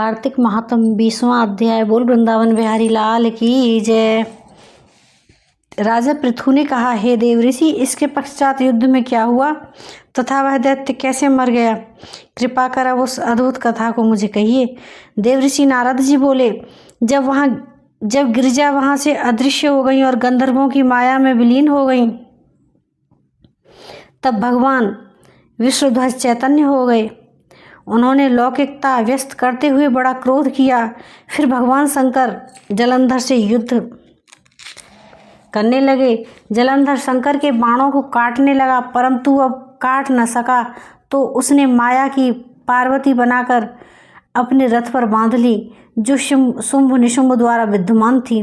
कार्तिक महात्म 20वां अध्याय। बोल वृंदावन बिहारी लाल की जय। राजा पृथु ने कहा, हे देव ऋषि, इसके पश्चात युद्ध में क्या हुआ तथा वह दैत्य कैसे मर गया? कृपा कर अब उस अद्भुत कथा को मुझे कहिए। देव ऋषि नारद जी बोले, जब गिरिजा वहां से अदृश्य हो गई और गंधर्वों की माया में विलीन हो गई, तब भगवान विष्णुध्वज चैतन्य हो गए। उन्होंने लौकिकता व्यस्त करते हुए बड़ा क्रोध किया। फिर भगवान शंकर जलंधर से युद्ध करने लगे। जलंधर शंकर के बाणों को काटने लगा, परंतु अब काट न सका, तो उसने माया की पार्वती बनाकर अपने रथ पर बांध ली, जो शुंभ निशुंभ द्वारा विद्यमान थी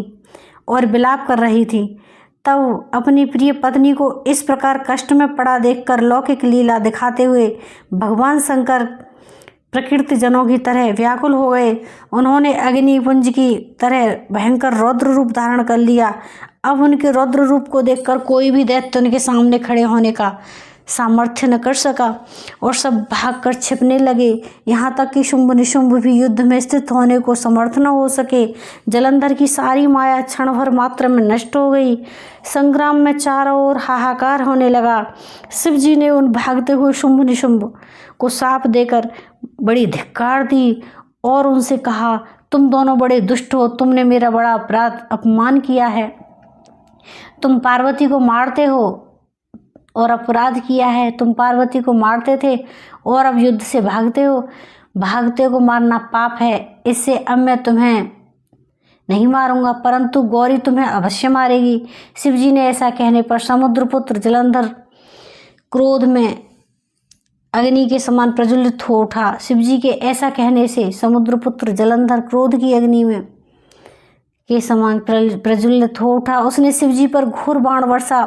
और विलाप कर रही थी। तब अपनी प्रिय पत्नी को इस प्रकार कष्ट में पड़ा देखकर लौकिक लीला दिखाते हुए भगवान शंकर प्रकृति जनों की तरह व्याकुल हो गए। उन्होंने अग्निपुंज की तरह भयंकर रौद्र रूप धारण कर लिया। अब उनके रौद्र रूप को देखकर कोई भी दैत्य उनके सामने खड़े होने का सामर्थ्य न कर सका और सब भागकर छिपने लगे। यहाँ तक कि शुंभ निशुंभ भी युद्ध में स्थित होने को समर्थ न हो सके। जलंधर की सारी माया क्षण भर मात्र में नष्ट हो गई। संग्राम में चारों ओर हाहाकार होने लगा। शिव जी ने उन भागते हुए शुंभ निशुंभ को शाप देकर बड़ी धिक्कार दी और उनसे कहा, तुम दोनों बड़े दुष्ट हो, तुमने मेरा बड़ा अपमान किया है। तुम पार्वती को मारते हो और अपराध किया है। तुम पार्वती को मारते थे और अब युद्ध से भागते हो। भागते को मारना पाप है। इससे अब मैं तुम्हें नहीं मारूंगा, परंतु गौरी तुम्हें अवश्य मारेगी। शिवजी ने ऐसा कहने पर समुद्रपुत्र जलंधर क्रोध में अग्नि के समान प्रज्वलित हो उठा। शिवजी के ऐसा कहने से समुद्रपुत्र जलंधर क्रोध की अग्नि में के समान प्रज्वलित हो उठा। उसने शिवजी पर घोर बाण वर्षा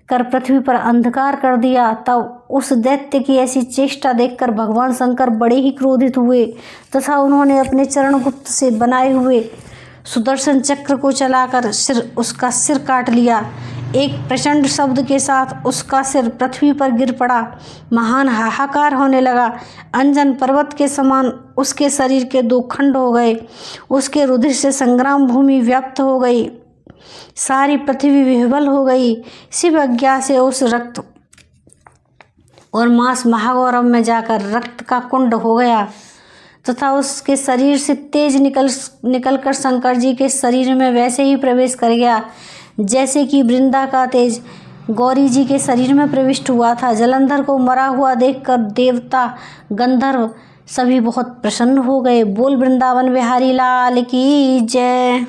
कर पृथ्वी पर अंधकार कर दिया। तब उस दैत्य की ऐसी चेष्टा देखकर भगवान शंकर बड़े ही क्रोधित हुए तथा उन्होंने अपने चरण गुप्त से बनाए हुए सुदर्शन चक्र को चलाकर उसका सिर काट लिया। एक प्रचंड शब्द के साथ उसका सिर पृथ्वी पर गिर पड़ा। महान हाहाकार होने लगा। अंजन पर्वत के समान उसके शरीर के दो खंड हो गए। उसके रुधिर से संग्राम भूमि व्याप्त हो गई। सारी पृथ्वी विह्वल हो गई। शिव अज्ञा से उस रक्त और मांस महागौरव में जाकर रक्त का कुंड हो गया तथा उसके शरीर से तेज निकलकर शंकर जी के शरीर में वैसे ही प्रवेश कर गया जैसे कि वृंदा का तेज गौरी जी के शरीर में प्रविष्ट हुआ था। जलंधर को मरा हुआ देखकर देवता गंधर्व सभी बहुत प्रसन्न हो गए। बोल वृंदावन बिहारी लाल की जय।